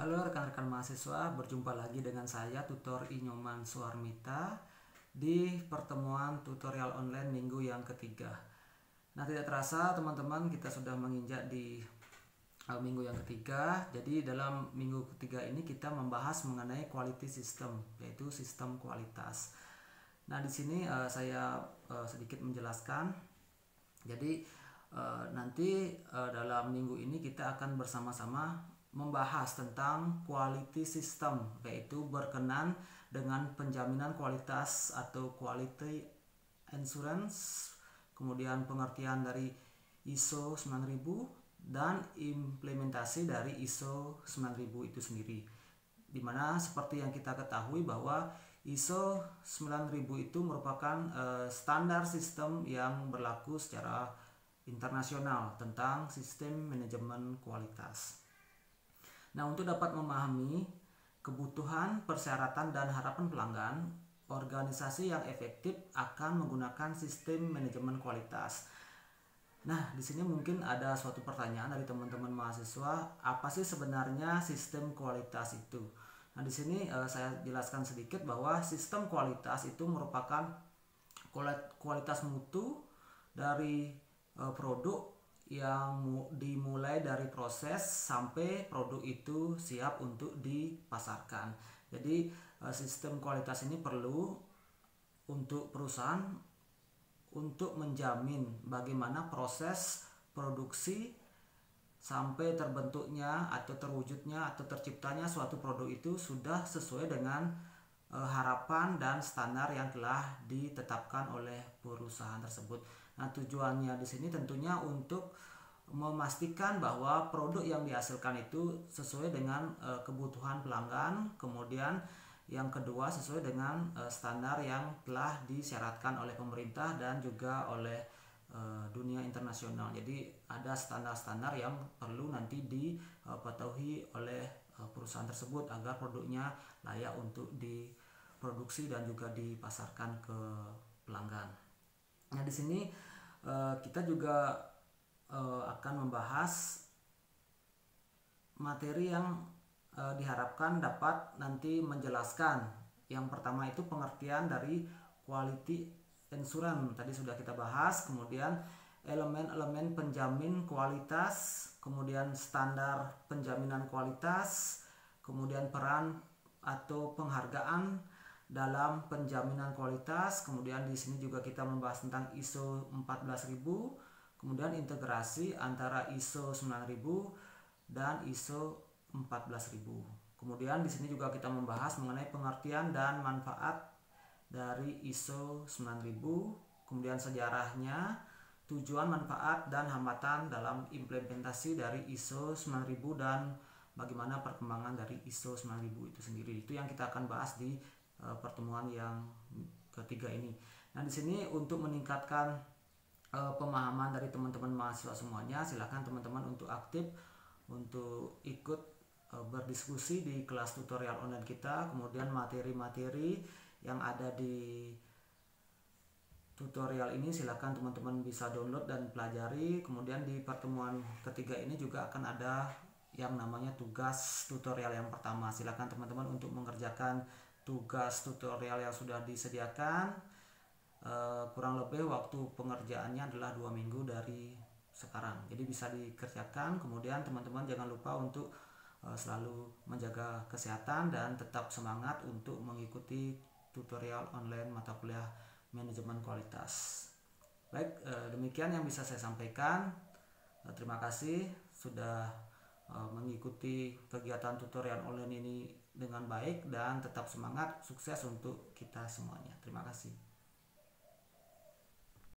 Halo rekan-rekan mahasiswa, berjumpa lagi dengan saya Tutor Inyoman Suarmita di pertemuan tutorial online minggu yang ketiga. Nah, tidak terasa teman-teman, kita sudah menginjak di minggu yang ketiga. Jadi dalam minggu ketiga ini kita membahas mengenai quality system, yaitu sistem kualitas. Nah, di sini saya sedikit menjelaskan. Jadi nanti dalam minggu ini kita akan bersama-sama membahas tentang quality system, yaitu berkenan dengan penjaminan kualitas atau quality assurance, kemudian pengertian dari ISO 9000 dan implementasi dari ISO 9000 itu sendiri. Dimana seperti yang kita ketahui bahwa ISO 9000 itu merupakan standar sistem yang berlaku secara internasional tentang sistem manajemen kualitas. Nah, untuk dapat memahami kebutuhan, persyaratan, dan harapan pelanggan, organisasi yang efektif akan menggunakan sistem manajemen kualitas. Nah, di sini mungkin ada suatu pertanyaan dari teman-teman mahasiswa, apa sih sebenarnya sistem kualitas itu? Nah, di sini saya jelaskan sedikit bahwa sistem kualitas itu merupakan kualitas mutu dari produk yang dimulai dari proses sampai produk itu siap untuk dipasarkan. Jadi sistem kualitas ini perlu untuk perusahaan untuk menjamin bagaimana proses produksi sampai terbentuknya atau terwujudnya atau terciptanya suatu produk itu sudah sesuai dengan harapan dan standar yang telah ditetapkan oleh perusahaan tersebut. Nah, tujuannya di sini tentunya untuk memastikan bahwa produk yang dihasilkan itu sesuai dengan kebutuhan pelanggan, kemudian yang kedua sesuai dengan standar yang telah disyaratkan oleh pemerintah dan juga oleh dunia internasional. Jadi ada standar-standar yang perlu nanti dipatuhi oleh perusahaan tersebut agar produknya layak untuk diproduksi dan juga dipasarkan ke pelanggan. Nah, di sini kita juga akan membahas materi yang diharapkan dapat nanti menjelaskan. Yang pertama itu pengertian dari quality assurance, tadi sudah kita bahas. Kemudian elemen-elemen penjamin kualitas, kemudian standar penjaminan kualitas, kemudian peran atau penghargaan dalam penjaminan kualitas. Kemudian di sini juga kita membahas tentang ISO 14000, kemudian integrasi antara ISO 9000 dan ISO 14000. Kemudian di sini juga kita membahas mengenai pengertian dan manfaat dari ISO 9000, kemudian sejarahnya, tujuan, manfaat, dan hambatan dalam implementasi dari ISO 9000 dan bagaimana perkembangan dari ISO 9000 itu sendiri. Itu yang kita akan bahas di pertemuan yang ketiga ini. Nah, di sini untuk meningkatkan pemahaman dari teman-teman mahasiswa semuanya, silakan teman-teman untuk aktif untuk ikut berdiskusi di kelas tutorial online kita. Kemudian materi-materi yang ada di tutorial ini silakan teman-teman bisa download dan pelajari. Kemudian di pertemuan ketiga ini juga akan ada yang namanya tugas tutorial yang pertama. Silakan teman-teman untuk mengerjakan tugas tutorial yang sudah disediakan. Kurang lebih waktu pengerjaannya adalah 2 minggu dari sekarang, jadi bisa dikerjakan. Kemudian teman-teman jangan lupa untuk selalu menjaga kesehatan dan tetap semangat untuk mengikuti tutorial online mata kuliah manajemen kualitas. Baik, demikian yang bisa saya sampaikan. Terima kasih sudah mengikuti kegiatan tutorial online ini dengan baik dan tetap semangat. Sukses untuk kita semuanya. Terima kasih.